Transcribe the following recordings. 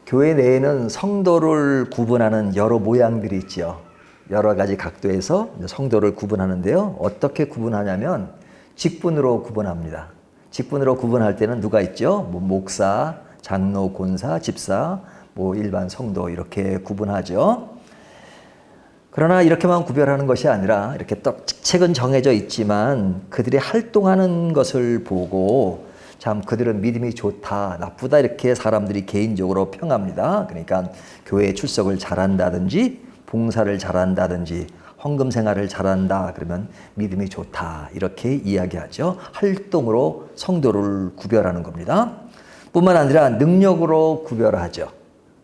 교회 내에는 성도를 구분하는 여러 모양들이 있죠. 여러 가지 각도에서 성도를 구분하는데요. 어떻게 구분하냐면 직분으로 구분합니다. 직분으로 구분할 때는 누가 있죠? 목사, 장로, 권사, 집사, 일반 성도 이렇게 구분하죠. 그러나 이렇게만 구별하는 것이 아니라 이렇게 또 직책은 정해져 있지만 그들이 활동하는 것을 보고 참 그들은 믿음이 좋다, 나쁘다 이렇게 사람들이 개인적으로 평합니다. 그러니까 교회에 출석을 잘한다든지 봉사를 잘한다든지 헌금 생활을 잘한다 그러면 믿음이 좋다 이렇게 이야기하죠. 활동으로 성도를 구별하는 겁니다. 뿐만 아니라 능력으로 구별하죠.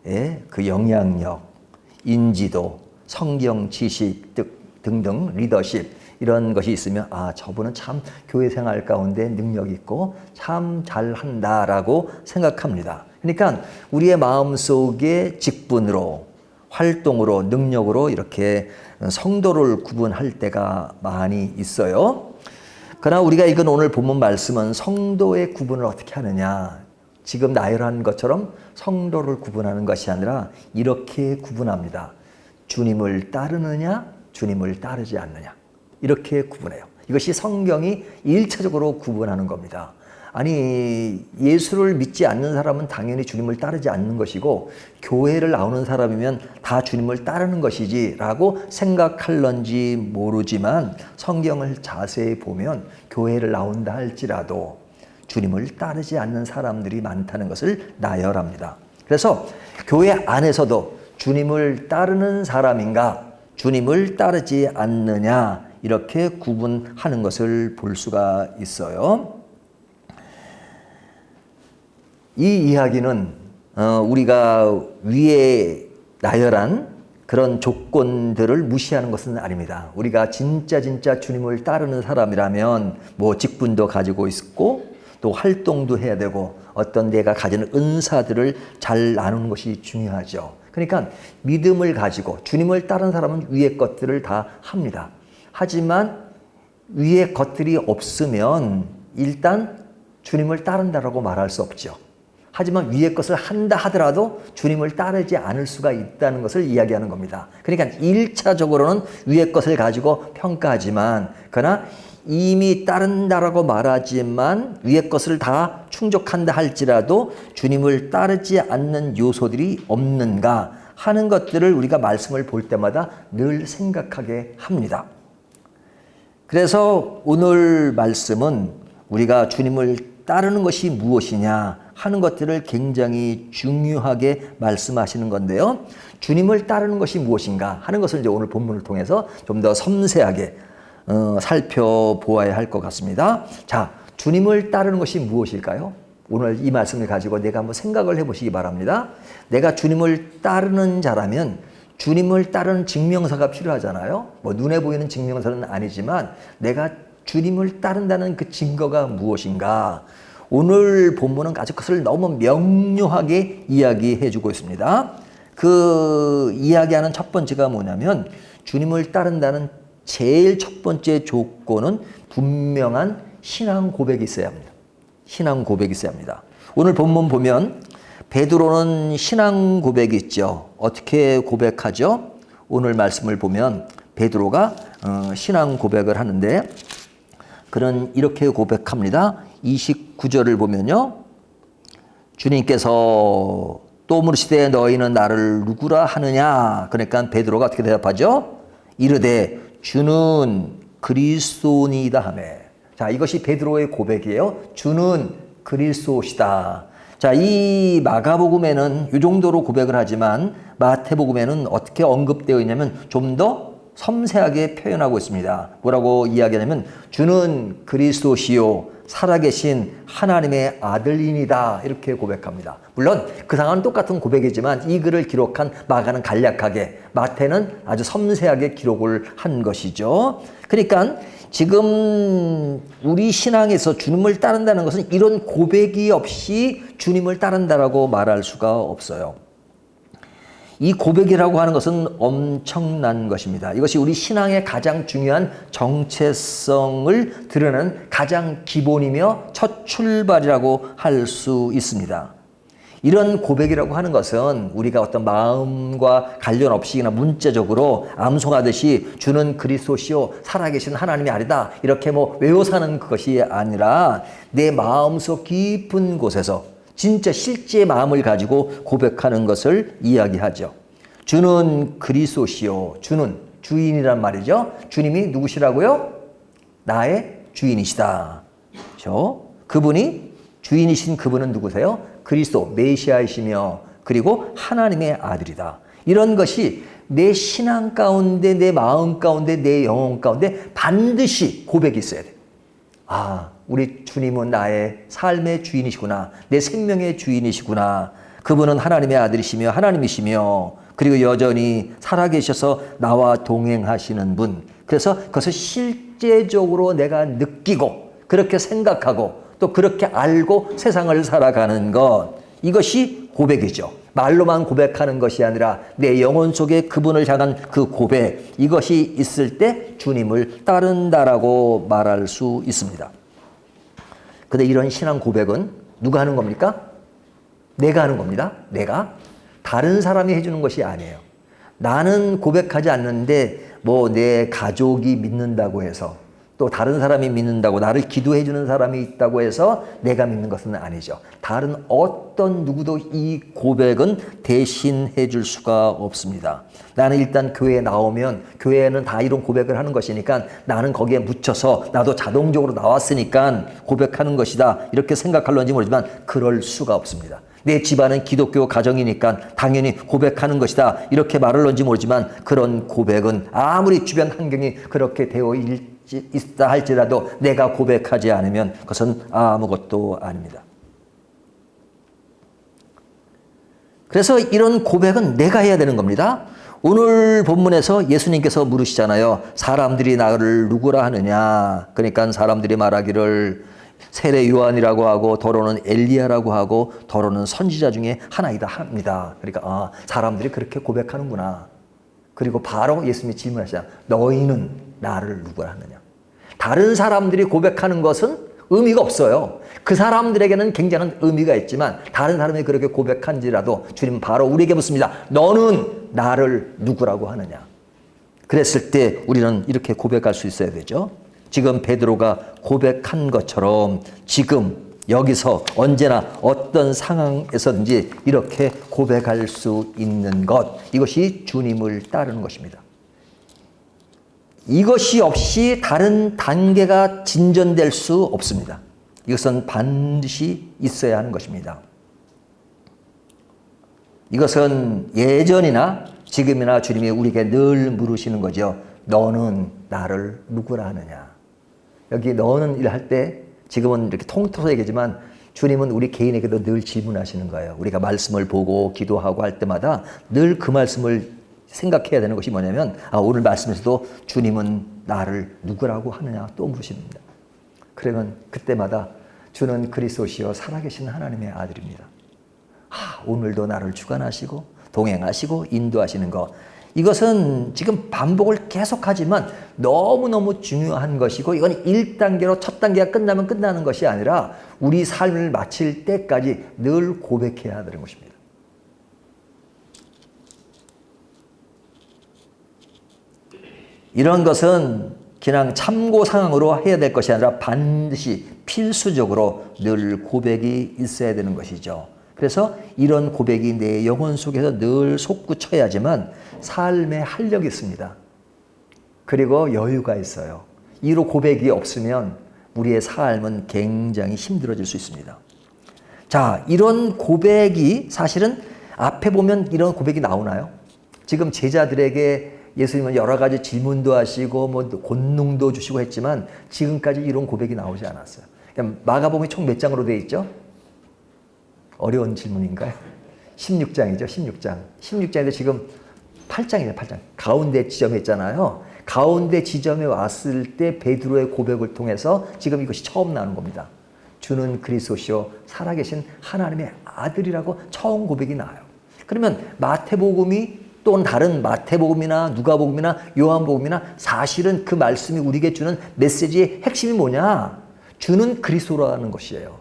예, 그 영향력, 인지도, 성경 지식 등등 리더십 이런 것이 있으면 저분은 참 교회 생활 가운데 능력 있고 참 잘한다라고 생각합니다. 그러니까 우리의 마음속에 직분으로 활동으로 능력으로 이렇게 성도를 구분할 때가 많이 있어요. 그러나 우리가 읽은 오늘 본문 말씀은 성도의 구분을 어떻게 하느냐, 지금 나열한 것처럼 성도를 구분하는 것이 아니라 이렇게 구분합니다. 주님을 따르느냐, 주님을 따르지 않느냐 이렇게 구분해요. 이것이 성경이 1차적으로 구분하는 겁니다. 아니, 예수를 믿지 않는 사람은 당연히 주님을 따르지 않는 것이고 교회를 나오는 사람이면 다 주님을 따르는 것이지 라고 생각할런지 모르지만 성경을 자세히 보면 교회를 나온다 할지라도 주님을 따르지 않는 사람들이 많다는 것을 나열합니다. 그래서 교회 안에서도 주님을 따르는 사람인가, 주님을 따르지 않느냐 이렇게 구분하는 것을 볼 수가 있어요. 이 이야기는 우리가 위에 나열한 그런 조건들을 무시하는 것은 아닙니다. 우리가 진짜 주님을 따르는 사람이라면 직분도 가지고 있고 또 활동도 해야 되고 어떤 내가 가지는 은사들을 잘 나누는 것이 중요하죠. 그러니까 믿음을 가지고 주님을 따르는 사람은 위의 것들을 다 합니다. 하지만 위의 것들이 없으면 일단 주님을 따른다라고 말할 수 없죠. 하지만 위의 것을 한다 하더라도 주님을 따르지 않을 수가 있다는 것을 이야기하는 겁니다. 그러니까 1차적으로는 위의 것을 가지고 평가하지만 그러나 이미 따른다라고 말하지만 위의 것을 다 충족한다 할지라도 주님을 따르지 않는 요소들이 없는가 하는 것들을 우리가 말씀을 볼 때마다 늘 생각하게 합니다. 그래서 오늘 말씀은 우리가 주님을 따르는 것이 무엇이냐 하는 것들을 굉장히 중요하게 말씀하시는 건데요. 주님을 따르는 것이 무엇인가 하는 것을 이제 오늘 본문을 통해서 좀 더 섬세하게 살펴보아야 할 것 같습니다. 자, 주님을 따르는 것이 무엇일까요? 오늘 이 말씀을 가지고 내가 한번 생각을 해보시기 바랍니다. 내가 주님을 따르는 자라면 주님을 따르는 증명서가 필요하잖아요. 눈에 보이는 증명서는 아니지만 내가 주님을 따른다는 그 증거가 무엇인가? 오늘 본문은 아주 그것을 너무 명료하게 이야기해 주고 있습니다. 그 이야기하는 첫 번째가 뭐냐면 주님을 따른다는 제일 첫 번째 조건은 분명한 신앙 고백이 있어야 합니다. 신앙 고백이 있어야 합니다. 오늘 본문 보면 베드로는 신앙 고백이 있죠. 어떻게 고백하죠? 오늘 말씀을 보면 베드로가 신앙 고백을 하는데 그는 이렇게 고백합니다. 29절을 보면요. 주님께서 또 물으시되 너희는 나를 누구라 하느냐? 그러니까 베드로가 어떻게 대답하죠? 이르되 주는 그리스도니이다 하며. 자, 이것이 베드로의 고백이에요. 주는 그리스도시다. 자, 이 마가복음에는 이 정도로 고백을 하지만 마태복음에는 어떻게 언급되어 있냐면 좀 더 섬세하게 표현하고 있습니다. 뭐라고 이야기하냐면 주는 그리스도시요 살아계신 하나님의 아들이니다 이렇게 고백합니다. 물론 그 상황은 똑같은 고백이지만 이 글을 기록한 마가는 간략하게, 마태는 아주 섬세하게 기록을 한 것이죠. 그러니까 지금 우리 신앙에서 주님을 따른다는 것은 이런 고백이 없이 주님을 따른다라고 말할 수가 없어요. 이 고백이라고 하는 것은 엄청난 것입니다. 이것이 우리 신앙의 가장 중요한 정체성을 드러내는 가장 기본이며 첫 출발이라고 할 수 있습니다. 이런 고백이라고 하는 것은 우리가 어떤 마음과 관련 없이 그냥 문자적으로 암송하듯이 주는 그리스도시요 살아계신 하나님이 아니다 이렇게 뭐 외워 사는 것이 아니라 내 마음속 깊은 곳에서 진짜 실제 마음을 가지고 고백하는 것을 이야기하죠. 주는 그리스도시요. 주는 주인이란 말이죠. 주님이 누구시라고요? 나의 주인이시다. 그렇죠? 그분이 주인이신 그분은 누구세요? 그리스도 메시아이시며 그리고 하나님의 아들이다. 이런 것이 내 신앙 가운데, 내 마음 가운데, 내 영혼 가운데 반드시 고백이 있어야 돼. 아, 우리 주님은 나의 삶의 주인이시구나. 내 생명의 주인이시구나. 그분은 하나님의 아들이시며 하나님이시며 그리고 여전히 살아계셔서 나와 동행하시는 분. 그래서 그것을 실제적으로 내가 느끼고 그렇게 생각하고 또 그렇게 알고 세상을 살아가는 것. 이것이 고백이죠. 말로만 고백하는 것이 아니라 내 영혼 속에 그분을 향한 그 고백. 이것이 있을 때 주님을 따른다라고 말할 수 있습니다. 근데 이런 신앙 고백은 누가 하는 겁니까? 내가 하는 겁니다. 내가. 다른 사람이 해주는 것이 아니에요. 나는 고백하지 않는데 뭐 내 가족이 믿는다고 해서 또 다른 사람이 믿는다고 나를 기도해 주는 사람이 있다고 해서 내가 믿는 것은 아니죠. 다른 어떤 누구도 이 고백은 대신해 줄 수가 없습니다. 나는 일단 교회에 나오면 교회는 다 이런 고백을 하는 것이니까 나는 거기에 묻혀서 나도 자동적으로 나왔으니까 고백하는 것이다. 이렇게 생각할런지 모르지만 그럴 수가 없습니다. 내 집안은 기독교 가정이니까 당연히 고백하는 것이다. 이렇게 말할런지 모르지만 그런 고백은 아무리 주변 환경이 그렇게 되어 있다 할지라도 내가 고백하지 않으면 그것은 아무것도 아닙니다. 그래서 이런 고백은 내가 해야 되는 겁니다. 오늘 본문에서 예수님께서 물으시잖아요. 사람들이 나를 누구라 하느냐. 그러니까 사람들이 말하기를 세례 요한이라고 하고 더러는 엘리야라고 하고 더러는 선지자 중에 하나이다 합니다. 그러니까 사람들이 그렇게 고백하는구나. 그리고 바로 예수님이 질문하시잖아요. 너희는 나를 누구라 하느냐. 다른 사람들이 고백하는 것은 의미가 없어요. 그 사람들에게는 굉장한 의미가 있지만 다른 사람이 그렇게 고백한지라도 주님은 바로 우리에게 묻습니다. 너는 나를 누구라고 하느냐. 그랬을 때 우리는 이렇게 고백할 수 있어야 되죠. 지금 베드로가 고백한 것처럼 지금 여기서 언제나 어떤 상황에서든지 이렇게 고백할 수 있는 것. 이것이 주님을 따르는 것입니다. 이것이 없이 다른 단계가 진전될 수 없습니다. 이것은 반드시 있어야 하는 것입니다. 이것은 예전이나 지금이나 주님이 우리에게 늘 물으시는 거죠. 너는 나를 누구라 하느냐. 여기 너는 일할 때 지금은 이렇게 통틀어서 얘기하지만 주님은 우리 개인에게도 늘 질문하시는 거예요. 우리가 말씀을 보고 기도하고 할 때마다 늘 그 말씀을 생각해야 되는 것이 뭐냐면 오늘 말씀에서도 주님은 나를 누구라고 하느냐 또 물으십니다. 그러면 그때마다 주는 그리스도시요 살아계신 하나님의 아들입니다. 오늘도 나를 주관하시고 동행하시고 인도하시는 것. 이것은 지금 반복을 계속하지만 너무너무 중요한 것이고 이건 1단계로 첫 단계가 끝나면 끝나는 것이 아니라 우리 삶을 마칠 때까지 늘 고백해야 하는 것입니다. 이런 것은 그냥 참고 상황으로 해야 될 것이 아니라 반드시 필수적으로 늘 고백이 있어야 되는 것이죠. 그래서 이런 고백이 내 영혼 속에서 늘 솟구쳐야지만 삶에 활력이 있습니다. 그리고 여유가 있어요. 이로 고백이 없으면 우리의 삶은 굉장히 힘들어질 수 있습니다. 자, 이런 고백이 사실은 앞에 보면 이런 고백이 나오나요? 지금 제자들에게 예수님은 여러 가지 질문도 하시고 뭐 권능도 주시고 했지만 지금까지 이런 고백이 나오지 않았어요. 마가복음이 총 몇 장으로 되어 있죠? 어려운 질문인가요? 16장이죠. 16장. 16장인데 지금 8장이에요. 8장. 가운데 지점에 있잖아요. 가운데 지점에 왔을 때 베드로의 고백을 통해서 지금 이것이 처음 나오는 겁니다. 주는 그리스도시요 살아계신 하나님의 아들이라고 처음 고백이 나와요. 그러면 마태복음이 또는 다른 마태복음이나 누가복음이나 요한복음이나 사실은 그 말씀이 우리에게 주는 메시지의 핵심이 뭐냐? 주는 그리스도라는 것이에요.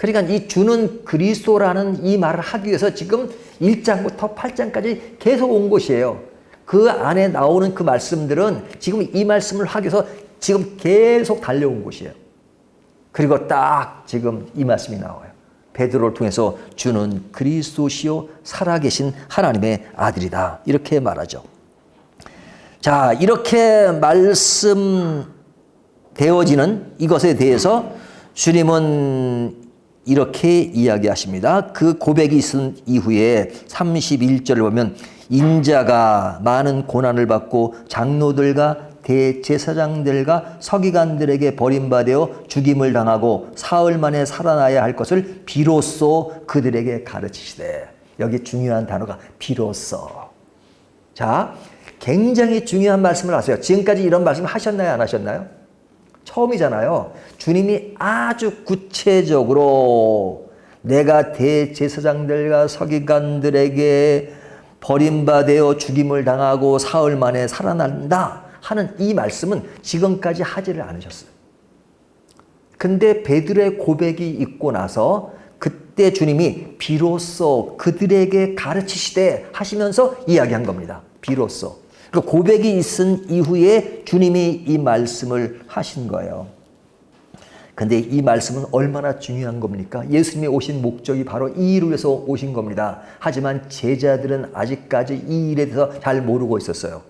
그러니까 이 주는 그리스도라는 이 말을 하기 위해서 지금 1장부터 8장까지 계속 온 것이에요. 그 안에 나오는 그 말씀들은 지금 이 말씀을 하기 위해서 지금 계속 달려온 것이에요. 그리고 딱 지금 이 말씀이 나와요. 베드로를 통해서 주는 그리스도시요 살아계신 하나님의 아들이다. 이렇게 말하죠. 자, 이렇게 말씀되어지는 이것에 대해서 주님은 이렇게 이야기하십니다. 그 고백이 있은 이후에 31절을 보면 인자가 많은 고난을 받고 장로들과 대제사장들과 서기관들에게 버림받아 죽임을 당하고 사흘 만에 살아나야 할 것을 비로소 그들에게 가르치시되. 여기 중요한 단어가 비로소. 자, 굉장히 중요한 말씀을 하세요. 지금까지 이런 말씀 하셨나요? 안 하셨나요? 처음이잖아요. 주님이 아주 구체적으로 내가 대제사장들과 서기관들에게 버림받아 죽임을 당하고 사흘 만에 살아난다 하는 이 말씀은 지금까지 하지를 않으셨어요. 근데 베드로의 고백이 있고 나서 그때 주님이 비로소 그들에게 가르치시되 하시면서 이야기한 겁니다. 비로소. 그 고백이 있은 이후에 주님이 이 말씀을 하신 거예요. 근데 이 말씀은 얼마나 중요한 겁니까? 예수님이 오신 목적이 바로 이 일을 위해서 오신 겁니다. 하지만 제자들은 아직까지 이 일에 대해서 잘 모르고 있었어요.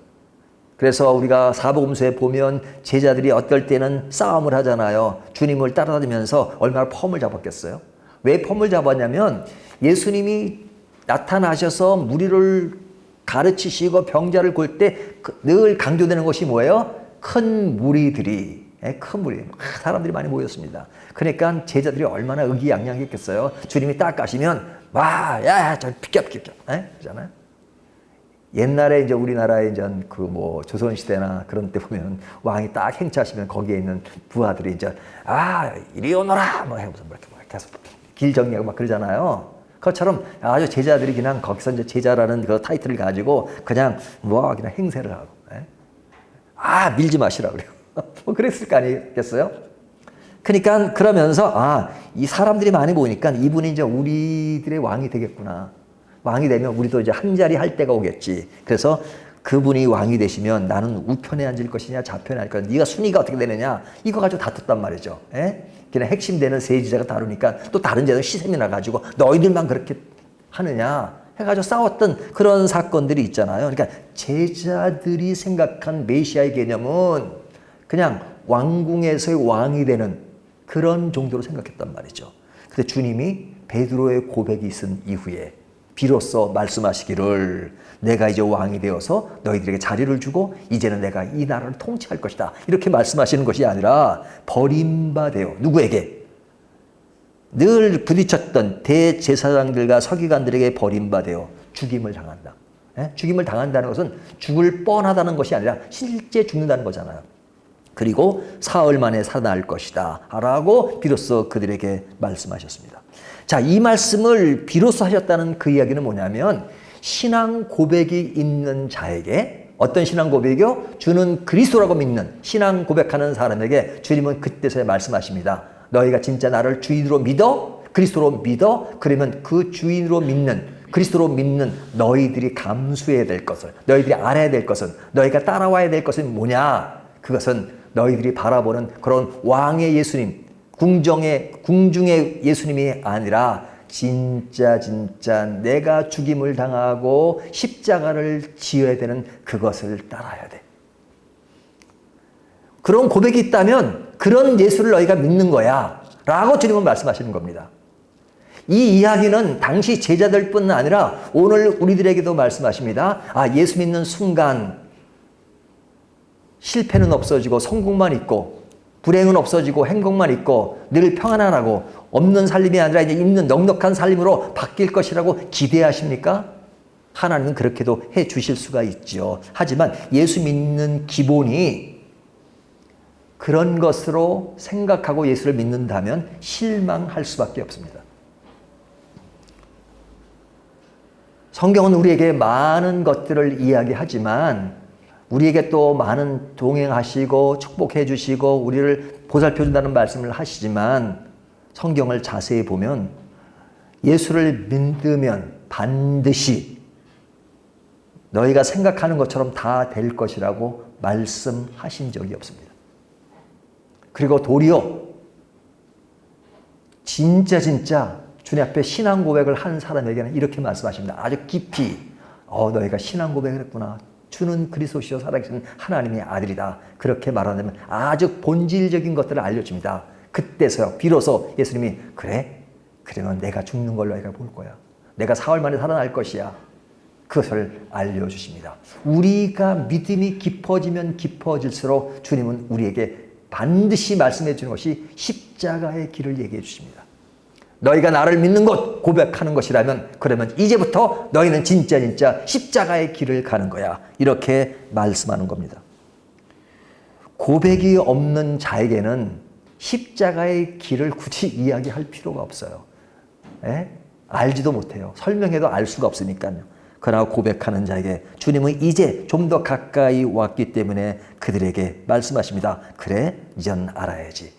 그래서 우리가 사복음서에 보면 제자들이 어떨 때는 싸움을 하잖아요. 주님을 따라다니면서 얼마나 폼을 잡았겠어요? 왜 폼을 잡았냐면 예수님이 나타나셔서 무리를 가르치시고 병자를 골 때 늘 강조되는 것이 뭐예요? 큰 무리들이, 큰 무리, 사람들이 많이 모였습니다. 그러니까 제자들이 얼마나 의기양양했겠어요. 주님이 딱 가시면 와, 야, 저 비켜, 그러잖아요. 옛날에 이제 우리나라에 이제 그 뭐 조선 시대나 그런 때 보면 왕이 딱 행차하시면 거기에 있는 부하들이 이제 이리 오너라 뭐 해서 이렇게 계속 길 정리하고 막 그러잖아요. 그것처럼 아주 제자들이 그냥 거기서 이제 제자라는 그 타이틀을 가지고 그냥 그냥 행세를 하고, 밀지 마시라 그래요. 뭐 그랬을 거 아니겠어요? 그러니까 그러면서 이 사람들이 많이 모이니까 이분이 이제 우리들의 왕이 되겠구나. 왕이 되면 우리도 이제 한 자리 할 때가 오겠지. 그래서 그분이 왕이 되시면 나는 우편에 앉을 것이냐 좌편에 앉을 것이냐, 네가 순위가 어떻게 되느냐, 이거 가지고 다퉜단 말이죠. 그냥 핵심되는 세 제자가 다루니까 또 다른 제자들 시샘이 나가지고 너희들만 그렇게 하느냐 해가지고 싸웠던 그런 사건들이 있잖아요. 그러니까 제자들이 생각한 메시아의 개념은 그냥 왕궁에서의 왕이 되는 그런 정도로 생각했단 말이죠. 근데 주님이 베드로의 고백이 있은 이후에 비로소 말씀하시기를 내가 이제 왕이 되어서 너희들에게 자리를 주고 이제는 내가 이 나라를 통치할 것이다. 이렇게 말씀하시는 것이 아니라 버림받아요. 누구에게? 늘 부딪혔던 대제사장들과 서기관들에게 버림받아요. 죽임을 당한다. 죽임을 당한다는 것은 죽을 뻔하다는 것이 아니라 실제 죽는다는 거잖아요. 그리고 사흘 만에 살아날 것이다 라고 비로소 그들에게 말씀하셨습니다. 자, 이 말씀을 비로소 하셨다는 그 이야기는 뭐냐면 신앙 고백이 있는 자에게, 어떤 신앙 고백이요? 주는 그리스도라고 믿는 신앙 고백하는 사람에게 주님은 그때서야 말씀하십니다. 너희가 진짜 나를 주인으로 믿어? 그리스도로 믿어? 그러면 그 주인으로 믿는, 그리스도로 믿는 너희들이 감수해야 될 것을, 너희들이 알아야 될 것은, 너희가 따라와야 될 것은 뭐냐? 그것은 너희들이 바라보는 그런 왕의 예수님, 궁중의 예수님이 아니라 진짜 내가 죽임을 당하고 십자가를 지어야 되는 그것을 따라야 돼. 그런 고백이 있다면 그런 예수를 너희가 믿는 거야 라고 주님은 말씀하시는 겁니다. 이 이야기는 당시 제자들뿐 아니라 오늘 우리들에게도 말씀하십니다. 예수 믿는 순간 실패는 없어지고 성공만 있고 불행은 없어지고 행복만 있고 늘 평안하고 없는 삶이 아니라 이제 있는 넉넉한 삶으로 바뀔 것이라고 기대하십니까? 하나님은 그렇게도 해 주실 수가 있죠. 하지만 예수 믿는 기본이 그런 것으로 생각하고 예수를 믿는다면 실망할 수밖에 없습니다. 성경은 우리에게 많은 것들을 이야기하지만 우리에게 또 많은 동행하시고 축복해 주시고 우리를 보살펴 준다는 말씀을 하시지만 성경을 자세히 보면 예수를 믿으면 반드시 너희가 생각하는 것처럼 다 될 것이라고 말씀하신 적이 없습니다. 그리고 도리어 진짜 주님 앞에 신앙 고백을 한 사람에게는 이렇게 말씀하십니다. 아주 깊이 너희가 신앙 고백을 했구나. 주는 그리스도시요 살아계신 하나님의 아들이다. 그렇게 말하면 아주 본질적인 것들을 알려줍니다. 그때서야 비로소 예수님이 그러면 내가 죽는 걸 너희가 볼 거야. 내가 사흘 만에 살아날 것이야. 그것을 알려주십니다. 우리가 믿음이 깊어지면 깊어질수록 주님은 우리에게 반드시 말씀해 주는 것이 십자가의 길을 얘기해 주십니다. 너희가 나를 믿는 것, 고백하는 것이라면 그러면 이제부터 너희는 진짜 십자가의 길을 가는 거야. 이렇게 말씀하는 겁니다. 고백이 없는 자에게는 십자가의 길을 굳이 이야기할 필요가 없어요. 알지도 못해요. 설명해도 알 수가 없으니까요. 그러나 고백하는 자에게 주님은 이제 좀 더 가까이 왔기 때문에 그들에게 말씀하십니다. 그래, 이젠 알아야지.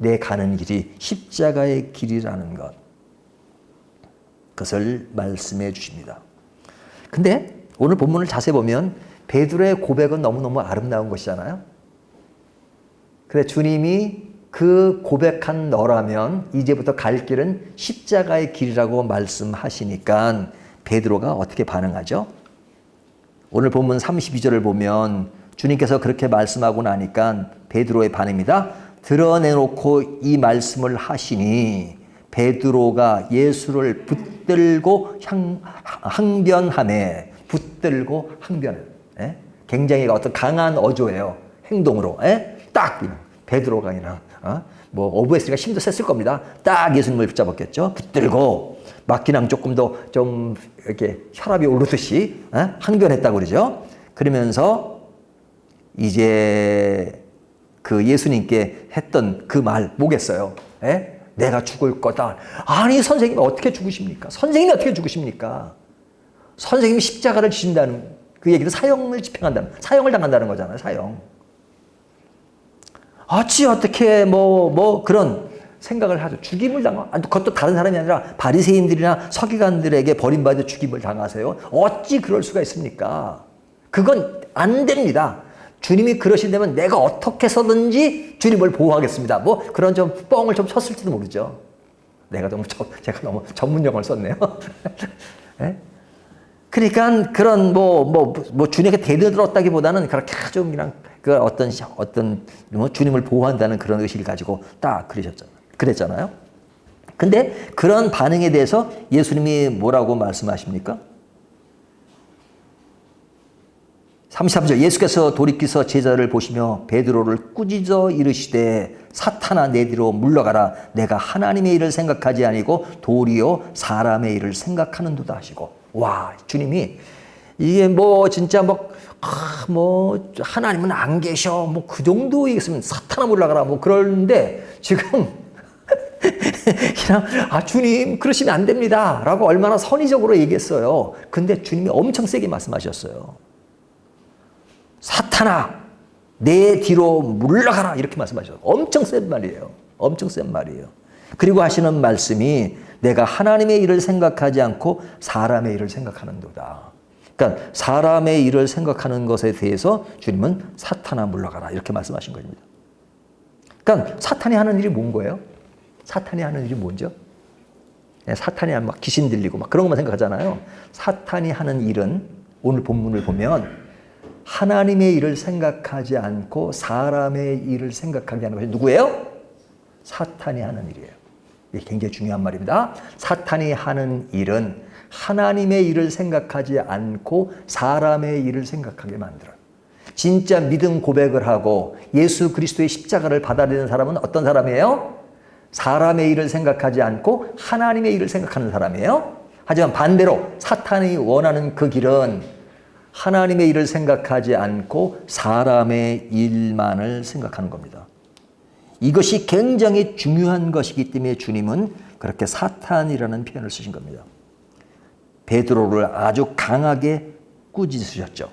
내 가는 길이 십자가의 길이라는 것. 그것을 말씀해 주십니다. 근데 오늘 본문을 자세히 보면 베드로의 고백은 너무너무 아름다운 것이잖아요. 그래, 주님이 그 고백한 너라면 이제부터 갈 길은 십자가의 길이라고 말씀하시니까 베드로가 어떻게 반응하죠? 오늘 본문 32절을 보면 주님께서 그렇게 말씀하고 나니까 베드로의 반응입니다. 드러내놓고 이 말씀을 하시니 베드로가 예수를 붙들고 항변하매. 붙들고 항변해. 굉장히 어떤 강한 어조예요. 행동으로. 딱 베드로가 아니라 어부했으니까 힘도 셌을 겁니다. 딱 예수님을 붙잡았겠죠. 붙들고 막기랑 조금 더 좀 이렇게 혈압이 오르듯이 항변했다고 그러죠. 그러면서 이제 그 예수님께 했던 그 말 뭐겠어요? 내가 죽을 거다. 아니 선생님이 어떻게 죽으십니까? 선생님이 어떻게 죽으십니까? 선생님이 십자가를 지신다는 그 얘기는 사형을 집행한다는, 사형을 당한다는 거잖아요. 사형. 어찌 어떻게 그런 생각을 하죠. 죽임을 그것도 다른 사람이 아니라 바리새인들이나 서기관들에게 버림받아 죽임을 당하세요. 어찌 그럴 수가 있습니까? 그건 안 됩니다. 주님이 그러신다면 내가 어떻게 해서든지 주님을 보호하겠습니다. 그런 좀 뻥을 좀 쳤을지도 모르죠. 제가 너무 전문 용어를 썼네요. 그러니까 그런 주님에게 대들었다기보다는 그렇게 좀 그냥 그 어떤 주님을 보호한다는 그런 의식을 가지고 딱 그랬잖아요. 근데 그런 반응에 대해서 예수님이 뭐라고 말씀하십니까? 33절 예수께서 돌이키서 제자를 보시며 베드로를 꾸짖어 이르시되 사탄아 내 뒤로 물러가라. 내가 하나님의 일을 생각하지 아니고 도리어 사람의 일을 생각하는도다 하시고. 와, 주님이 이게 진짜 하나님은 안 계셔 그 정도 얘기했으면 사탄아 물러가라 그러는데 지금 그냥 주님 그러시면 안 됩니다 라고 얼마나 선의적으로 얘기했어요. 근데 주님이 엄청 세게 말씀하셨어요. 사탄아 내 뒤로 물러가라 이렇게 말씀하셨어요. 엄청 센 말이에요. 엄청 센 말이에요. 그리고 하시는 말씀이 내가 하나님의 일을 생각하지 않고 사람의 일을 생각하는도다. 그러니까 사람의 일을 생각하는 것에 대해서 주님은 사탄아 물러가라 이렇게 말씀하신 겁니다. 그러니까 사탄이 하는 일이 뭔 거예요? 사탄이 하는 일이 뭔죠? 사탄이 하면 귀신 들리고 그런 것만 생각하잖아요. 사탄이 하는 일은 오늘 본문을 보면 하나님의 일을 생각하지 않고 사람의 일을 생각하게 하는 것이 누구예요? 사탄이 하는 일이에요. 이게 굉장히 중요한 말입니다. 사탄이 하는 일은 하나님의 일을 생각하지 않고 사람의 일을 생각하게 만들어요. 진짜 믿음 고백을 하고 예수 그리스도의 십자가를 받아들이는 사람은 어떤 사람이에요? 사람의 일을 생각하지 않고 하나님의 일을 생각하는 사람이에요. 하지만 반대로 사탄이 원하는 그 길은 하나님의 일을 생각하지 않고 사람의 일만을 생각하는 겁니다. 이것이 굉장히 중요한 것이기 때문에 주님은 그렇게 사탄이라는 표현을 쓰신 겁니다. 베드로를 아주 강하게 꾸짖으셨죠.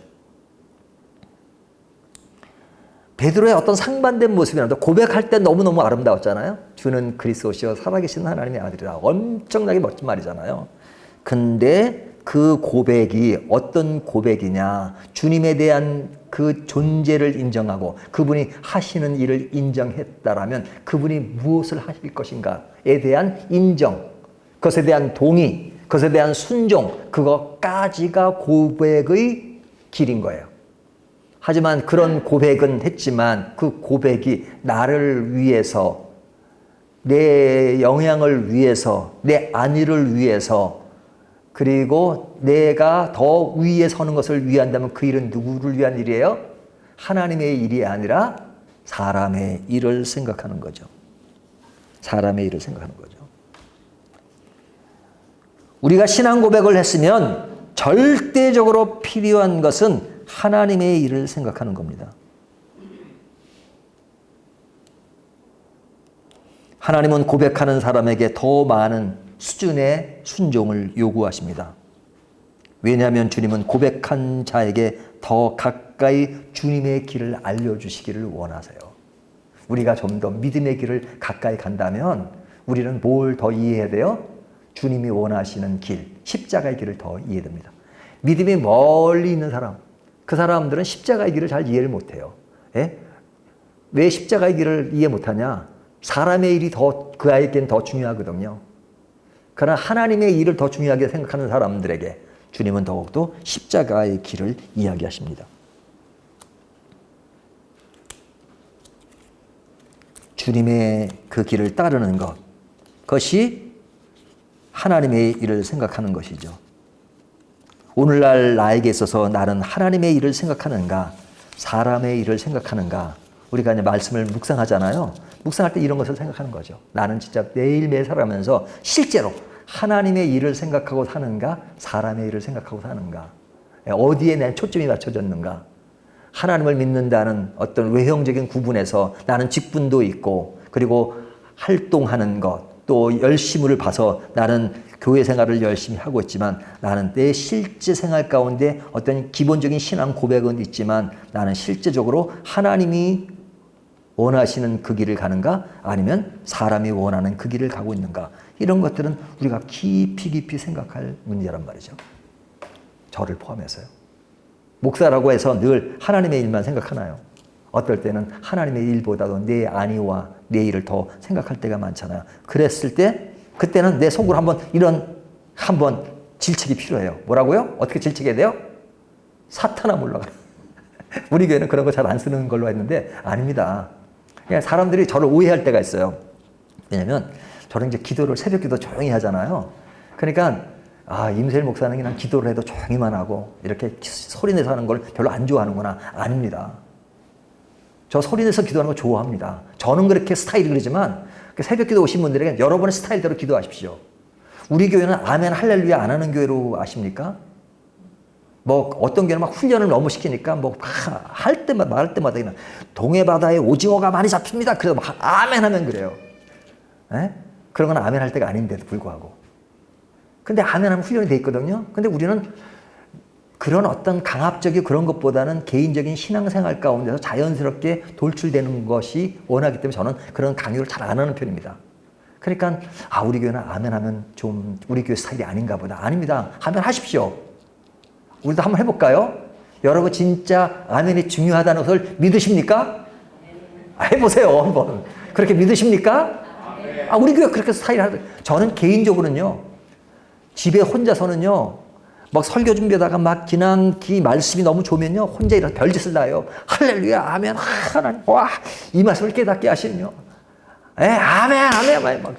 베드로의 어떤 상반된 모습이라도 고백할 때 너무너무 아름다웠잖아요. 주는 그리스도시요 살아계신 하나님의 아들이라. 엄청나게 멋진 말이잖아요. 근데 그 고백이 어떤 고백이냐. 주님에 대한 그 존재를 인정하고 그분이 하시는 일을 인정했다라면 그분이 무엇을 하실 것인가에 대한 인정, 그것에 대한 동의, 그것에 대한 순종, 그것까지가 고백의 길인 거예요. 하지만 그런 고백은 했지만 그 고백이 나를 위해서, 내 영향을 위해서, 내 안위를 위해서, 그리고 내가 더 위에 서는 것을 위한다면 그 일은 누구를 위한 일이에요? 하나님의 일이 아니라 사람의 일을 생각하는 거죠. 사람의 일을 생각하는 거죠. 우리가 신앙 고백을 했으면 절대적으로 필요한 것은 하나님의 일을 생각하는 겁니다. 하나님은 고백하는 사람에게 더 많은 수준의 순종을 요구하십니다. 왜냐하면 주님은 고백한 자에게 더 가까이 주님의 길을 알려주시기를 원하세요. 우리가 좀 더 믿음의 길을 가까이 간다면 우리는 뭘 더 이해해야 돼요? 주님이 원하시는 길, 십자가의 길을 더 이해됩니다. 믿음이 멀리 있는 사람, 그 사람들은 십자가의 길을 잘 이해를 못해요. 예? 왜 십자가의 길을 이해 못하냐? 사람의 일이 더 그에겐 더 중요하거든요. 그러나 하나님의 일을 더 중요하게 생각하는 사람들에게 주님은 더욱더 십자가의 길을 이야기하십니다. 주님의 그 길을 따르는 것, 그것이 하나님의 일을 생각하는 것이죠. 오늘날 나에게 있어서 나는 하나님의 일을 생각하는가, 사람의 일을 생각하는가. 우리가 이제 말씀을 묵상하잖아요. 묵상할 때 이런 것을 생각하는 거죠. 나는 진짜 매일매일 살아가면서 실제로 하나님의 일을 생각하고 사는가, 사람의 일을 생각하고 사는가. 어디에 내 초점이 맞춰졌는가. 하나님을 믿는다는 어떤 외형적인 구분에서 나는 직분도 있고, 그리고 활동하는 것, 또 열심을 봐서 나는 교회 생활을 열심히 하고 있지만 나는 내 실제 생활 가운데 어떤 기본적인 신앙 고백은 있지만 나는 실제적으로 하나님이 원하시는 그 길을 가는가, 아니면 사람이 원하는 그 길을 가고 있는가. 이런 것들은 우리가 깊이 생각할 문제란 말이죠. 저를 포함해서요. 목사라고 해서 늘 하나님의 일만 생각하나요? 어떨 때는 하나님의 일보다도 내 안위와 내 일을 더 생각할 때가 많잖아요. 그랬을 때 그때는 내 속으로 한번 질책이 필요해요. 뭐라고요? 어떻게 질책해야 돼요? 사탄아 물러가라. 우리 교회는 그런 거 잘 안 쓰는 걸로 했는데 아닙니다. 그냥 사람들이 저를 오해할 때가 있어요. 왜냐면 저는 이제 기도를, 새벽 기도 조용히 하잖아요. 그러니까 임세일 목사는 그냥 기도를 해도 조용히만 하고 이렇게 소리 내서 하는 걸 별로 안 좋아하는구나. 아닙니다. 저 소리 내서 기도하는 거 좋아합니다. 저는 그렇게 스타일이 그러지만 새벽 기도 오신 분들에게 여러분의 스타일대로 기도하십시오. 우리 교회는 아멘 할렐루야 안 하는 교회로 아십니까? 뭐 어떤 교회는 막 훈련을 너무 시키니까 뭐 할 때마다 말할 때마다 그냥 동해 바다에 오징어가 많이 잡힙니다. 그래서 막 아멘 하면 그래요. 에? 그런 건 아멘 할 때가 아닌데도 불구하고. 근데 아멘 하면 훈련이 돼 있거든요. 근데 우리는 그런 어떤 강압적인 그런 것보다는 개인적인 신앙생활 가운데서 자연스럽게 돌출되는 것이 원하기 때문에 저는 그런 강요를 잘 안 하는 편입니다. 그러니까 우리 교회는 아멘 하면 좀 우리 교회 스타일이 아닌가 보다. 아닙니다. 아멘 하십시오. 우리도 한번 해볼까요? 여러분 진짜 아멘이 중요하다는 것을 믿으십니까? 해보세요 한번. 그렇게 믿으십니까? 우리 교회 그렇게 스타일 하는. 저는 개인적으로는요, 집에 혼자서는요, 막 설교 준비하다가 막 기난기 말씀이 너무 좋으면요, 혼자 이런 별짓을 다 해요. 할렐루야, 아멘, 하나님, 와, 이 말씀을 깨닫게 하시면요, 아멘, 막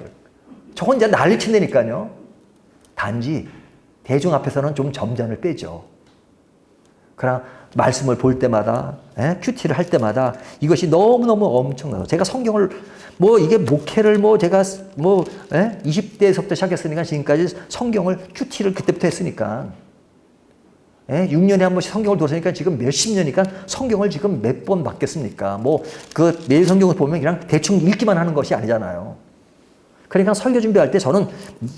저 혼자 난리 친다니까요. 단지 대중 앞에서는 좀 점잖을 빼죠. 그러나 말씀을 볼 때마다, 큐티를 할 때마다 이것이 너무너무 엄청나요. 제가 성경을 이게 목회를 제가 20대에서부터 시작했으니까 지금까지 성경을 큐티를 그때부터 했으니까 6년에 한 번씩 성경을 들었으니까 지금 몇십 년이니까 성경을 지금 몇 번 받겠습니까? 매일 성경을 보면 그냥 대충 읽기만 하는 것이 아니잖아요. 그러니까 설교 준비할 때 저는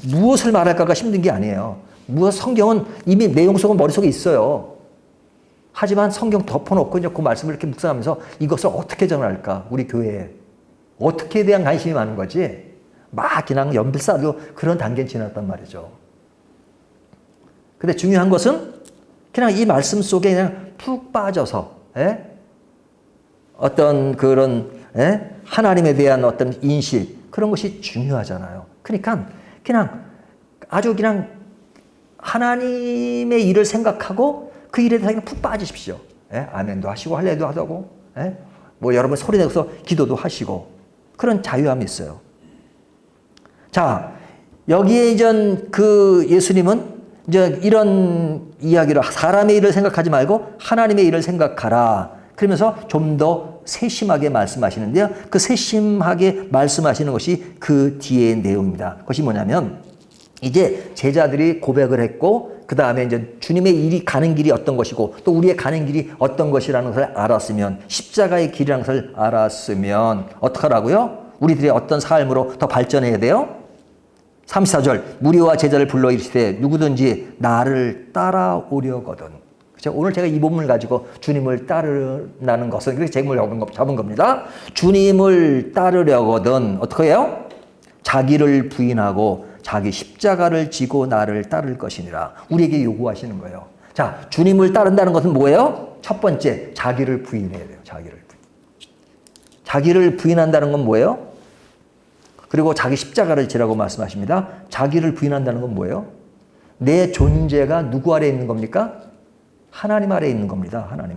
무엇을 말할까가 힘든 게 아니에요. 성경은 이미 내용 속은 머릿속에 있어요. 하지만 성경 덮어놓고 이제 그 말씀을 이렇게 묵상하면서 이것을 어떻게 전할까? 우리 교회에. 어떻게에 대한 관심이 많은 거지? 막 그냥 연필 쌓아도 그런 단계는 지났단 말이죠. 근데 중요한 것은 그냥 이 말씀 속에 그냥 푹 빠져서, 어떤 그런, 하나님에 대한 어떤 인식, 그런 것이 중요하잖아요. 그러니까 그냥 아주 그냥 하나님의 일을 생각하고 그 일에 대해서 그냥 푹 빠지십시오. 아멘도 하시고 할례도 하고, 뭐 여러분 소리 내서 기도도 하시고 그런 자유함이 있어요. 자, 여기에 이제 그 예수님은 이제 이런 이야기로 사람의 일을 생각하지 말고 하나님의 일을 생각하라. 그러면서 좀 더 세심하게 말씀하시는데요. 그 세심하게 말씀하시는 것이 그 뒤의 내용입니다. 그것이 뭐냐면 이제 제자들이 고백을 했고 그 다음에 이제 주님의 일이 가는 길이 어떤 것이고 또 우리의 가는 길이 어떤 것이라는 것을 알았으면 십자가의 길이라는 것을 알았으면 어떡하라고요? 우리들이 어떤 삶으로 더 발전해야 돼요? 34절 무리와 제자를 불러 이르시되 누구든지 나를 따라오려거든. 그렇죠? 오늘 제가 이 본문을 가지고 주님을 따르라는 것은 그렇게 제목을 잡은 겁니다. 주님을 따르려거든 어떻게 해요? 자기를 부인하고 자기 십자가를 지고 나를 따를 것이니라. 우리에게 요구하시는 거예요. 자, 주님을 따른다는 것은 뭐예요? 첫 번째, 자기를 부인해야 돼요. 자기를 부인한다는 건 뭐예요? 그리고 자기 십자가를 지라고 말씀하십니다. 자기를 부인한다는 건 뭐예요? 내 존재가 누구 아래에 있는 겁니까? 하나님 아래에 있는 겁니다. 하나님.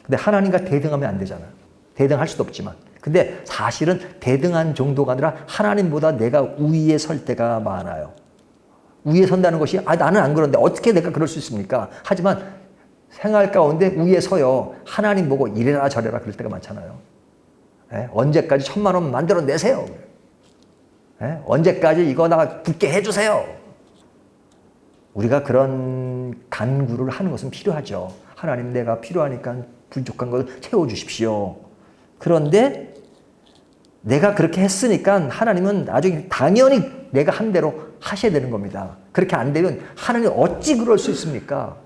근데 하나님과 대등하면 안 되잖아요. 대등할 수도 없지만. 근데 사실은 대등한 정도가 아니라 하나님보다 내가 우위에 설 때가 많아요. 우위에 선다는 것이 나는 안 그런데 어떻게 내가 그럴 수 있습니까? 하지만 생활 가운데 우위에 서요. 하나님 보고 이래라 저래라 그럴 때가 많잖아요. 언제까지 1,000만 원 만들어내세요. 언제까지 이거 나 붙게 해주세요. 우리가 그런 간구를 하는 것은 필요하죠. 하나님 내가 필요하니까 부족한 걸 채워주십시오. 그런데 내가 그렇게 했으니까 하나님은 나중에 당연히 내가 한 대로 하셔야 되는 겁니다. 그렇게 안 되면 하나님 어찌 그럴 수 있습니까?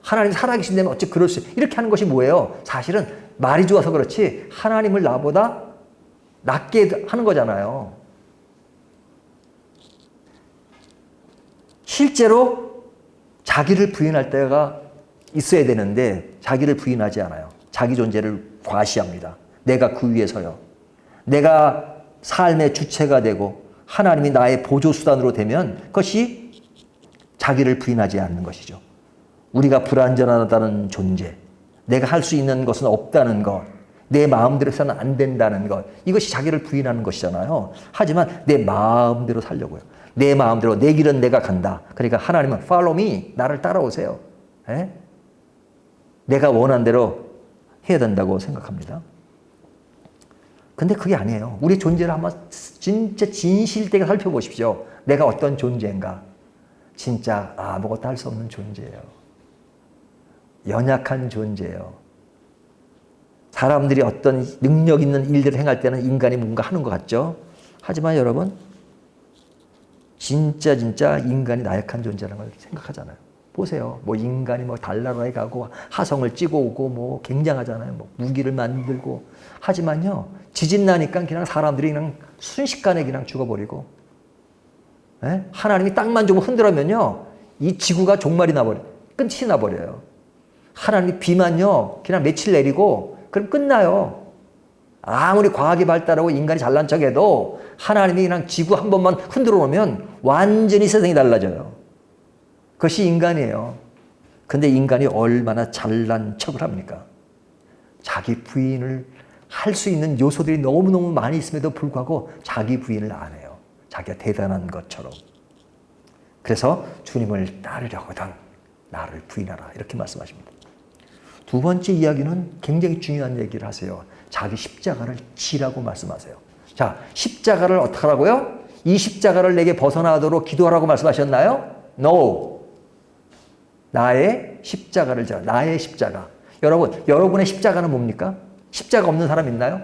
하나님 살아계신다면 어찌 그럴 수 이렇게 하는 것이 뭐예요? 사실은 말이 좋아서 그렇지 하나님을 나보다 낫게 하는 거잖아요. 실제로 자기를 부인할 때가 있어야 되는데 자기를 부인하지 않아요. 자기 존재를 과시합니다. 내가 그 위에 서요. 내가 삶의 주체가 되고 하나님이 나의 보조수단으로 되면 그것이 자기를 부인하지 않는 것이죠. 우리가 불완전하다는 존재, 내가 할 수 있는 것은 없다는 것, 내 마음대로 해서는 안 된다는 것, 이것이 자기를 부인하는 것이잖아요. 하지만 내 마음대로 살려고요. 내 마음대로 내 길은 내가 간다. 그러니까 하나님은 follow me, 나를 따라오세요. 내가 원하는 대로 해야 된다고 생각합니다. 근데 그게 아니에요. 우리 존재를 한번 진짜 진실되게 살펴보십시오. 내가 어떤 존재인가. 진짜 아무것도 할 수 없는 존재예요. 연약한 존재예요. 사람들이 어떤 능력 있는 일들을 행할 때는 인간이 뭔가 하는 것 같죠. 하지만 여러분 진짜 인간이 나약한 존재라는 걸 생각하잖아요. 보세요. 뭐 인간이 뭐 달나라에 가고 화성을 찍어 오고 뭐 굉장하잖아요. 뭐 무기를 만들고. 하지만요. 지진 나니까 그냥 사람들이 그냥 순식간에 그냥 죽어버리고. 하나님이 땅만 좀 흔들면요. 이 지구가 종말이 나버려요. 끝이 나버려요. 하나님이 비만요. 그냥 며칠 내리고 그럼 끝나요. 아무리 과학이 발달하고 인간이 잘난 척해도 하나님이 그냥 지구 한 번만 흔들어 놓으면 완전히 세상이 달라져요. 그것이 인간이에요. 근데 인간이 얼마나 잘난 척을 합니까? 자기 부인을 할 수 있는 요소들이 너무너무 많이 있음에도 불구하고 자기 부인을 안 해요. 자기가 대단한 것처럼. 그래서 주님을 따르려거든 나를 부인하라 이렇게 말씀하십니다. 두 번째 이야기는 굉장히 중요한 얘기를 하세요. 자기 십자가를 지라고 말씀하세요. 자, 십자가를 어떻게 하라고요? 이 십자가를 내게 벗어나도록 기도하라고 말씀하셨나요? No. 나의 십자가를 지라. 나의 십자가. 여러분의 십자가는 뭡니까? 십자가 없는 사람 있나요?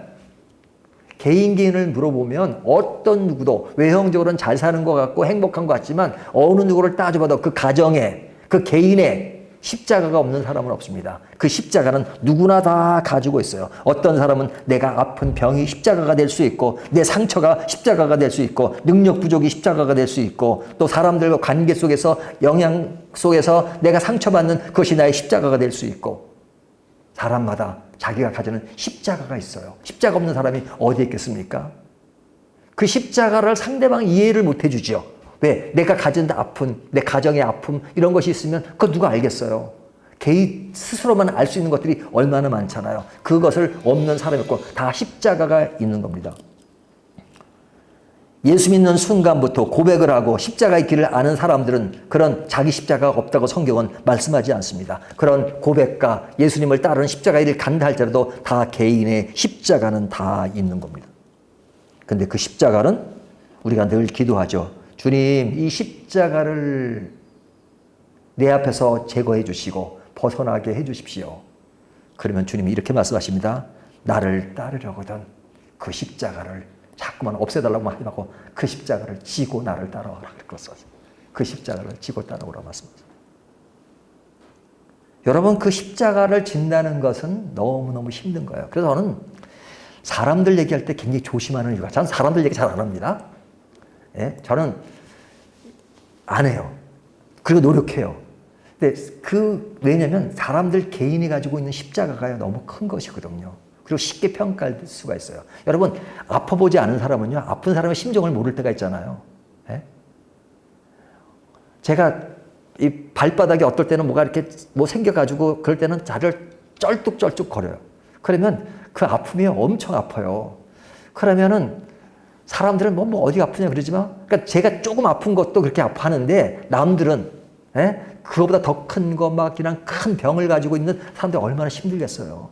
개인을 물어보면 어떤 누구도 외형적으로는 잘 사는 것 같고 행복한 것 같지만 어느 누구를 따져봐도 그 가정에, 그 개인의 십자가가 없는 사람은 없습니다. 그 십자가는 누구나 다 가지고 있어요. 어떤 사람은 내가 아픈 병이 십자가가 될 수 있고, 내 상처가 십자가가 될 수 있고, 능력 부족이 십자가가 될 수 있고, 또 사람들과 관계 속에서, 영향 속에서 내가 상처받는 그것이 나의 십자가가 될 수 있고, 사람마다 자기가 가지는 십자가가 있어요. 십자가 없는 사람이 어디에 있겠습니까? 그 십자가를 상대방이 이해를 못 해주죠. 왜? 내가 가진 아픔, 내 가정의 아픔 이런 것이 있으면 그거 누가 알겠어요? 개인 스스로만 알 수 있는 것들이 얼마나 많잖아요. 그것을 없는 사람이 없고 다 십자가가 있는 겁니다. 예수 믿는 순간부터 고백을 하고 십자가의 길을 아는 사람들은 그런 자기 십자가가 없다고 성경은 말씀하지 않습니다. 그런 고백과 예수님을 따르는 십자가의 길을 간다 할지라도 다 개인의 십자가는 다 있는 겁니다. 근데 그 십자가는 우리가 늘 기도하죠. 주님, 이 십자가를 내 앞에서 제거해 주시고 벗어나게 해 주십시오. 그러면 주님이 이렇게 말씀하십니다. 나를 따르려거든 그 십자가를 자꾸만 없애달라고 하지 말고 그 십자가를 지고 나를 따라와라. 그 십자가를 지고 따라오라고 말씀하세요. 여러분, 그 십자가를 진다는 것은 너무너무 힘든 거예요. 그래서 저는 사람들 얘기할 때 굉장히 조심하는 이유가, 저는 사람들 얘기 잘 안 합니다. 예? 저는 안 해요. 그리고 노력해요. 근데 왜냐면 사람들 개인이 가지고 있는 십자가가 너무 큰 것이거든요. 그리고 쉽게 평가할 수가 있어요. 여러분, 아파보지 않은 사람은요, 아픈 사람의 심정을 모를 때가 있잖아요. 예? 제가 이 발바닥에 어떨 때는 뭐가 이렇게 뭐 생겨가지고 그럴 때는 자를 쩔뚝쩔뚝 거려요. 그러면 그 아픔이 엄청 아파요. 그러면은 사람들은 뭐 어디가 아프냐 그러지만, 그러니까 제가 조금 아픈 것도 그렇게 아파하는데 남들은 그거보다 더 큰 거 막 그냥 큰 병을 가지고 있는 사람들이 얼마나 힘들겠어요.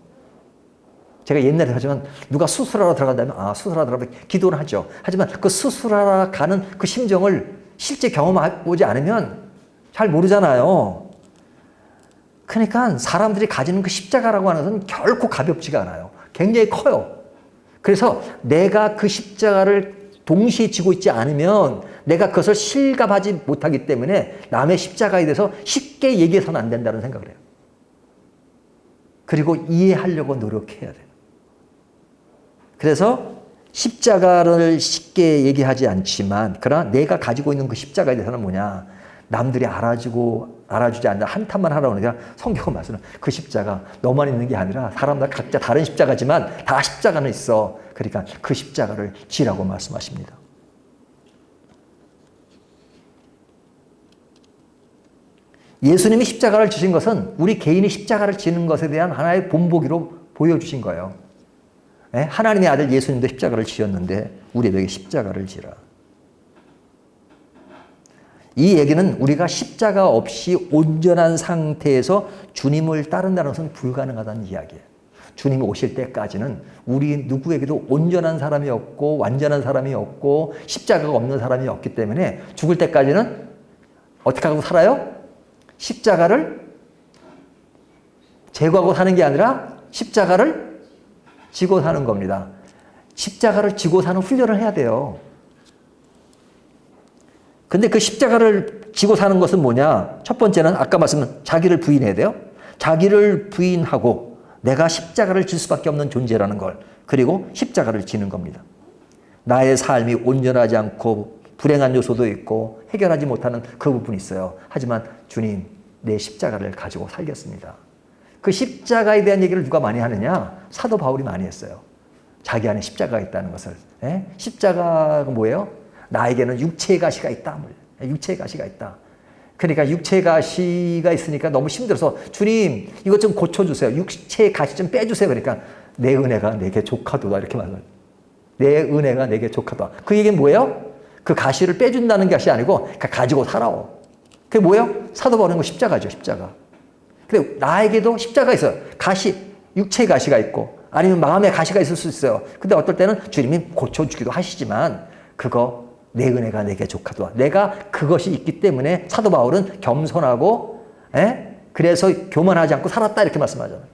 제가 옛날에 하지만 누가 수술하러 들어간다면 수술하러 들어가면 기도를 하죠. 하지만 그 수술하러 가는 그 심정을 실제 경험해보지 않으면 잘 모르잖아요. 그러니까 사람들이 가지는 그 십자가라고 하는 것은 결코 가볍지가 않아요. 굉장히 커요. 그래서 내가 그 십자가를 동시에 지고 있지 않으면 내가 그것을 실감하지 못하기 때문에 남의 십자가에 대해서 쉽게 얘기해서는 안 된다는 생각을 해요. 그리고 이해하려고 노력해야 돼요. 그래서 십자가를 쉽게 얘기하지 않지만, 그러나 내가 가지고 있는 그 십자가에 대해서는 뭐냐, 남들이 알아주지 않는 한탄만 하라고 하는 게 아니라 성경은 말씀은 그 십자가 너만 있는 게 아니라 사람들 각자 다른 십자가지만 다 십자가는 있어. 그러니까 그 십자가를 지라고 말씀하십니다. 예수님이 십자가를 지신 것은 우리 개인이 십자가를 지는 것에 대한 하나의 본보기로 보여주신 거예요. 하나님의 아들 예수님도 십자가를 지었는데 우리에게 십자가를 지라. 이 얘기는 우리가 십자가 없이 온전한 상태에서 주님을 따른다는 것은 불가능하다는 이야기예요. 주님이 오실 때까지는 우리 누구에게도 온전한 사람이 없고 완전한 사람이 없고 십자가가 없는 사람이 없기 때문에 죽을 때까지는 어떻게 하고 살아요? 십자가를 제거하고 사는 게 아니라 십자가를 지고 사는 겁니다. 십자가를 지고 사는 훈련을 해야 돼요. 근데 그 십자가를 지고 사는 것은 뭐냐? 첫 번째는 아까 말씀은 자기를 부인해야 돼요. 자기를 부인하고 내가 십자가를 질 수밖에 없는 존재라는 걸, 그리고 십자가를 지는 겁니다. 나의 삶이 온전하지 않고 불행한 요소도 있고 해결하지 못하는 그 부분이 있어요. 하지만 주님, 내 십자가를 가지고 살겠습니다. 그 십자가에 대한 얘기를 누가 많이 하느냐? 사도 바울이 많이 했어요. 자기 안에 십자가가 있다는 것을. 십자가가 뭐예요? 나에게는 육체의 가시가 있다. 육체의 가시가 있다. 그러니까 육체의 가시가 있으니까 너무 힘들어서 주님, 이것 좀 고쳐주세요. 육체의 가시 좀 빼주세요. 그러니까 내 은혜가 내게 족하도다. 이렇게 말해요. 내 은혜가 내게 족하도다. 그 얘기는 뭐예요? 그 가시를 빼준다는 것이 아니고 가지고 살아오. 그게 뭐예요? 사도 바울은 거 십자가죠. 십자가. 근데 나에게도 십자가 있어요. 가시, 육체의 가시가 있고 아니면 마음의 가시가 있을 수 있어요. 근데 어떨 때는 주님이 고쳐주기도 하시지만 그거 내 은혜가 내게 족하도다. 내가 그것이 있기 때문에 사도 바울은 겸손하고 그래서 교만하지 않고 살았다 이렇게 말씀하잖아요.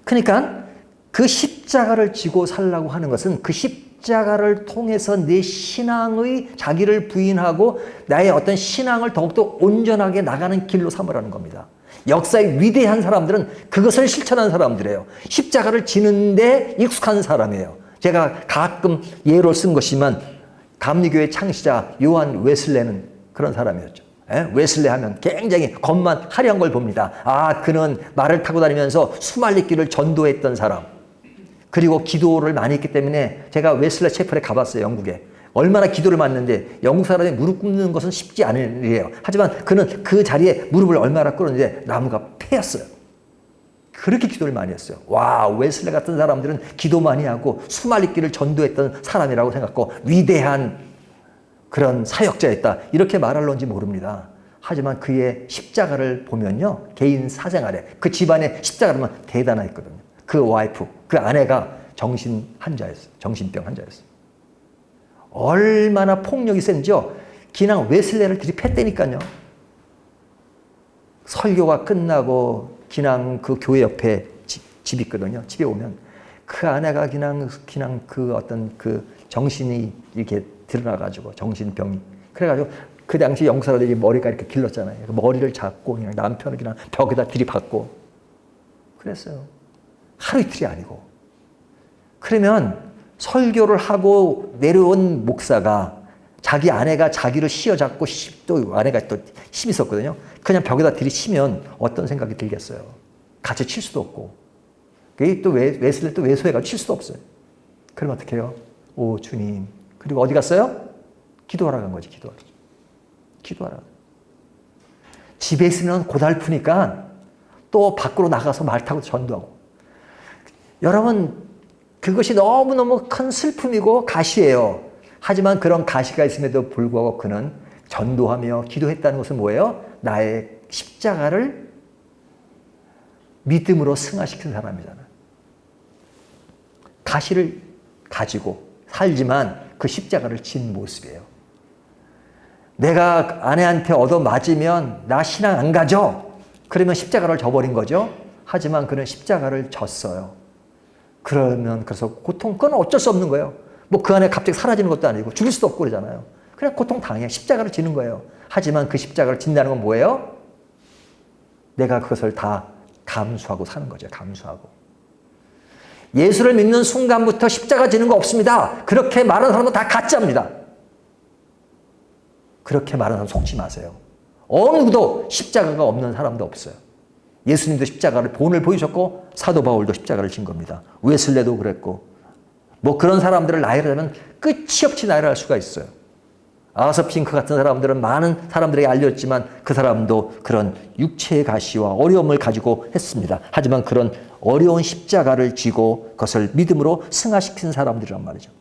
그러니까 그 십자가를 지고 살라고 하는 것은 그 십자가를 통해서 내 신앙의 자기를 부인하고 나의 어떤 신앙을 더욱더 온전하게 나가는 길로 삼으라는 겁니다. 역사의 위대한 사람들은 그것을 실천한 사람들이에요. 십자가를 지는데 익숙한 사람이에요. 제가 가끔 예로 쓴 것이지만 감리교의 창시자 요한 웨슬레는 그런 사람이었죠. 웨슬레 하면 굉장히 겉만 화려한 걸 봅니다. 아, 그는 말을 타고 다니면서 수말리길을 전도했던 사람. 그리고 기도를 많이 했기 때문에 제가 웨슬레 채플에 가봤어요, 영국에. 얼마나 기도를 많이 했는데 영국 사람이 무릎 꿇는 것은 쉽지 않은 일이에요. 하지만 그는 그 자리에 무릎을 얼마나 꿇었는데 나무가 패였어요. 그렇게 기도를 많이 했어요. 와, 웨슬레 같은 사람들은 기도 많이 하고 수말리길을 전도했던 사람이라고 생각하고 위대한 그런 사역자였다. 이렇게 말할런지 모릅니다. 하지만 그의 십자가를 보면요. 개인 사생활에 그 집안의 십자가를 보면 대단했거든요. 그 와이프, 그 아내가 정신 환자였어요. 정신병 환자였어요. 얼마나 폭력이 센지요. 그냥 웨슬레를 들이팼다니까요. 설교가 끝나고 그냥 그 교회 옆에 집이 있거든요. 집에 오면 그 아내가 그냥 그 어떤 그 정신이 이렇게 드러나가지고 정신병이 그래가지고 그 당시 영국 사람들이 머리가 이렇게 길렀잖아요. 그 머리를 잡고 그냥 남편을 그냥 벽에다 들이받고 그랬어요. 하루 이틀이 아니고. 그러면 설교를 하고 내려온 목사가 자기 아내가 자기를 씌어잡고 또 아내가 또 힘이 있었거든요. 그냥 벽에다 들이치면 어떤 생각이 들겠어요. 같이 칠 수도 없고. 또 웨슬레 또 왜소해가지고 칠 수도 없어요. 그럼 어떻게 해요? 오, 주님. 그리고 어디 갔어요? 기도하러 간 거지, 기도하러. 집에 있으면 고달프니까 또 밖으로 나가서 말 타고 전도하고. 여러분, 그것이 너무너무 큰 슬픔이고 가시예요. 하지만 그런 가시가 있음에도 불구하고 그는 전도하며 기도했다는 것은 뭐예요? 나의 십자가를 믿음으로 승화시킨 사람이잖아요. 가시를 가지고 살지만 그 십자가를 진 모습이에요. 내가 아내한테 얻어맞으면 나 신앙 안 가져. 그러면 십자가를 져버린 거죠. 하지만 그는 십자가를 졌어요. 그래서 그건 어쩔 수 없는 거예요. 뭐 그 안에 갑자기 사라지는 것도 아니고 죽일 수도 없고 그러잖아요. 그냥 고통 당해. 십자가를 지는 거예요. 하지만 그 십자가를 진다는 건 뭐예요? 내가 그것을 다 감수하고 사는 거죠. 감수하고. 예수를 믿는 순간부터 십자가 지는 거 없습니다. 그렇게 말하는 사람은 다 가짜입니다. 그렇게 말하는 사람 속지 마세요. 어느 누구도 십자가가 없는 사람도 없어요. 예수님도 십자가를 본을 보이셨고 사도 바울도 십자가를 진 겁니다. 웨슬레도 그랬고 뭐 그런 사람들을 나열을 하면 끝이 없이 나열할 수가 있어요. 아서 핑크 같은 사람들은 많은 사람들에게 알려졌지만 그 사람도 그런 육체의 가시와 어려움을 가지고 했습니다. 하지만 그런 어려운 십자가를 지고 그것을 믿음으로 승화시킨 사람들이란 말이죠.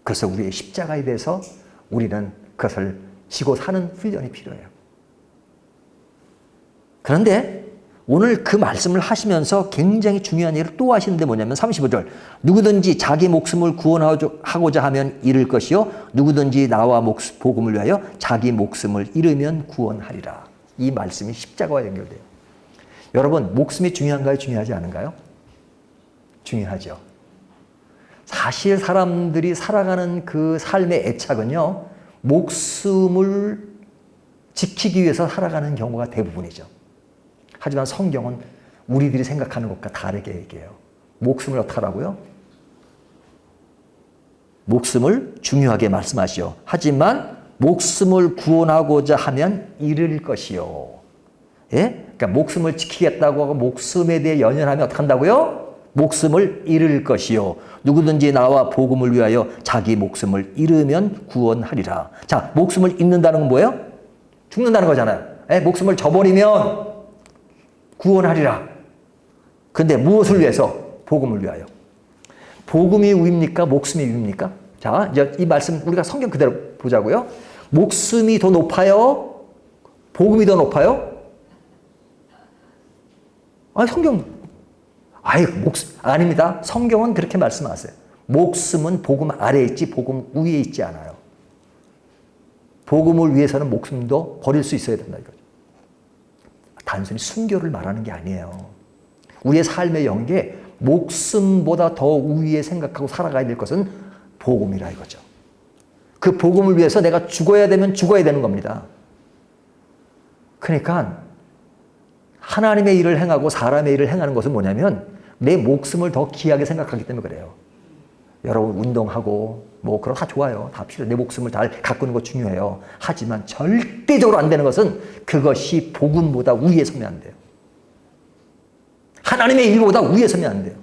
그래서 우리의 십자가에 대해서 우리는 그것을 지고 사는 훈련이 필요해요. 그런데 오늘 그 말씀을 하시면서 굉장히 중요한 얘기를 또 하시는데 뭐냐면 35절 누구든지 자기 목숨을 구원하고자 하면 잃을 것이요 누구든지 나와 복음을 위하여 자기 목숨을 잃으면 구원하리라. 이 말씀이 십자가와 연결돼요. 여러분 목숨이 중요한가요? 중요하지 않은가요? 중요하죠. 사실 사람들이 살아가는 그 삶의 애착은요 목숨을 지키기 위해서 살아가는 경우가 대부분이죠. 하지만 성경은 우리들이 생각하는 것과 다르게 얘기해요. 목숨을 어떻게 하라고요? 목숨을 중요하게 말씀하시오. 하지만 목숨을 구원하고자 하면 잃을 것이요. 예? 그러니까 목숨을 지키겠다고 하고 목숨에 대해 연연하면 어떻게 한다고요? 목숨을 잃을 것이요. 누구든지 나와 복음을 위하여 자기 목숨을 잃으면 구원하리라. 자, 목숨을 잃는다는 건 뭐예요? 죽는다는 거잖아요. 예? 목숨을 저버리면 구원하리라. 근데 무엇을 위해서? 복음을 위하여. 복음이 위입니까? 목숨이 위입니까? 자, 이제 이 말씀 우리가 성경 그대로 보자고요. 목숨이 더 높아요? 복음이 더 높아요? 아니, 아닙니다. 성경은 그렇게 말씀하세요. 목숨은 복음 아래에 있지, 복음 위에 있지 않아요. 복음을 위해서는 목숨도 버릴 수 있어야 된다, 이거죠. 단순히 순교를 말하는 게 아니에요. 우리의 삶의 연계 목숨보다 더 우위에 생각하고 살아가야 될 것은 복음이라 이거죠. 그 복음을 위해서 내가 죽어야 되면 죽어야 되는 겁니다. 그러니까 하나님의 일을 행하고 사람의 일을 행하는 것은 뭐냐면 내 목숨을 더 귀하게 생각하기 때문에 그래요. 여러분 운동하고 뭐 그런 거 다 좋아요. 다 필요해요. 내 목숨을 잘 가꾸는 거 중요해요. 하지만 절대적으로 안 되는 것은 그것이 복음보다 위에 서면 안 돼요. 하나님의 일보다 위에 서면 안 돼요.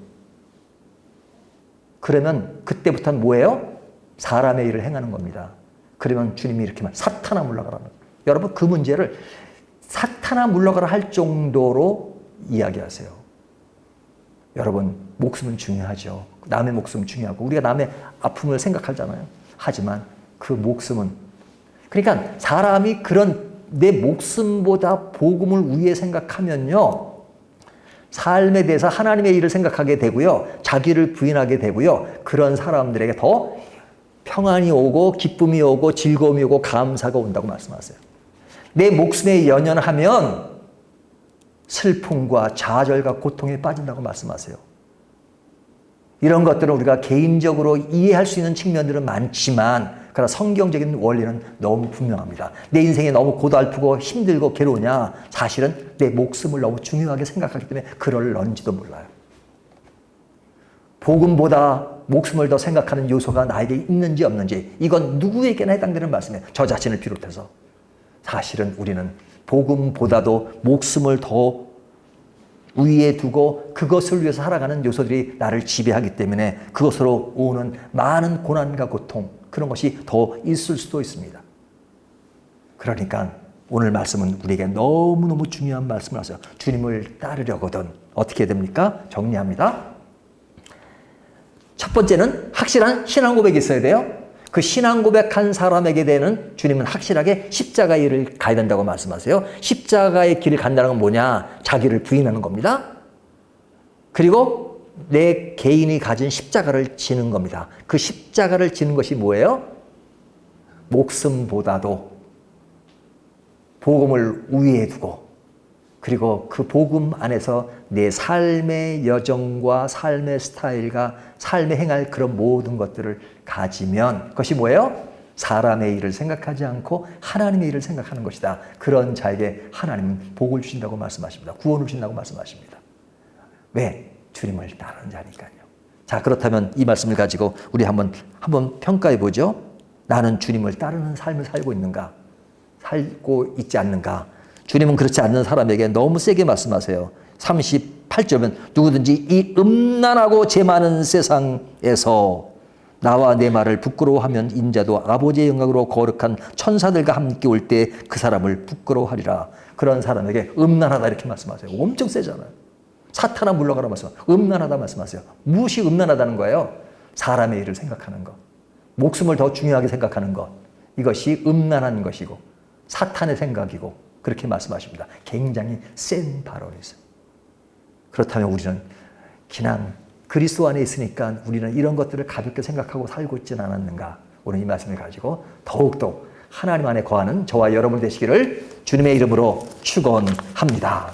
그러면 그때부터는 뭐예요? 사람의 일을 행하는 겁니다. 그러면 주님이 이렇게 말, 사탄아 물러가라는 거예요. 여러분 그 문제를 사탄아 물러가라 할 정도로 이야기하세요. 여러분 목숨은 중요하죠. 남의 목숨은 중요하고 우리가 남의 아픔을 생각하잖아요. 하지만 그 목숨은 그러니까 사람이 그런 내 목숨보다 복음을 위해 생각하면요. 삶에 대해서 하나님의 일을 생각하게 되고요. 자기를 부인하게 되고요. 그런 사람들에게 더 평안이 오고 기쁨이 오고 즐거움이 오고 감사가 온다고 말씀하세요. 내 목숨에 연연하면 슬픔과 좌절과 고통에 빠진다고 말씀하세요. 이런 것들은 우리가 개인적으로 이해할 수 있는 측면들은 많지만 그러나 성경적인 원리는 너무 분명합니다. 내 인생이 너무 고달프고 힘들고 괴로우냐? 사실은 내 목숨을 너무 중요하게 생각하기 때문에 그럴런지도 몰라요. 복음보다 목숨을 더 생각하는 요소가 나에게 있는지 없는지 이건 누구에게나 해당되는 말씀이에요. 저 자신을 비롯해서. 사실은 우리는 복음보다도 목숨을 더 위에 두고 그것을 위해서 살아가는 요소들이 나를 지배하기 때문에 그것으로 오는 많은 고난과 고통 그런 것이 더 있을 수도 있습니다. 그러니까 오늘 말씀은 우리에게 너무너무 중요한 말씀을 하세요. 주님을 따르려거든 어떻게 됩니까? 정리합니다. 첫 번째는 확실한 신앙 고백이 있어야 돼요. 그 신앙 고백한 사람에게 되는 주님은 확실하게 십자가의 길을 가야 된다고 말씀하세요. 십자가의 길을 간다는 건 뭐냐? 자기를 부인하는 겁니다. 그리고 내 개인이 가진 십자가를 지는 겁니다. 그 십자가를 지는 것이 뭐예요? 목숨보다도 복음을 우위에 두고 그리고 그 복음 안에서 내 삶의 여정과 삶의 스타일과 삶에 행할 그런 모든 것들을 가지면 그것이 뭐예요? 사람의 일을 생각하지 않고 하나님의 일을 생각하는 것이다. 그런 자에게 하나님은 복을 주신다고 말씀하십니다. 구원을 주신다고 말씀하십니다. 왜? 주님을 따르는 자니까요. 자, 그렇다면 이 말씀을 가지고 우리 한번 평가해 보죠. 나는 주님을 따르는 삶을 살고 있는가? 살고 있지 않는가? 주님은 그렇지 않는 사람에게 너무 세게 말씀하세요. 38절은 누구든지 이 음란하고 죄 많은 세상에서 나와 내 말을 부끄러워하면 인자도 아버지의 영광으로 거룩한 천사들과 함께 올 때 그 사람을 부끄러워하리라. 그런 사람에게 음란하다 이렇게 말씀하세요. 엄청 세잖아요. 사탄아 물러가라 말씀하세요. 음란하다 말씀하세요. 무엇이 음란하다는 거예요? 사람의 일을 생각하는 것. 목숨을 더 중요하게 생각하는 것. 이것이 음란한 것이고 사탄의 생각이고 그렇게 말씀하십니다. 굉장히 센 발언이세요. 그렇다면 우리는 그냥 그리스도 안에 있으니까 우리는 이런 것들을 가볍게 생각하고 살고 있지는 않았는가? 오늘 이 말씀을 가지고 더욱더 하나님 안에 거하는 저와 여러분 되시기를 주님의 이름으로 축원합니다.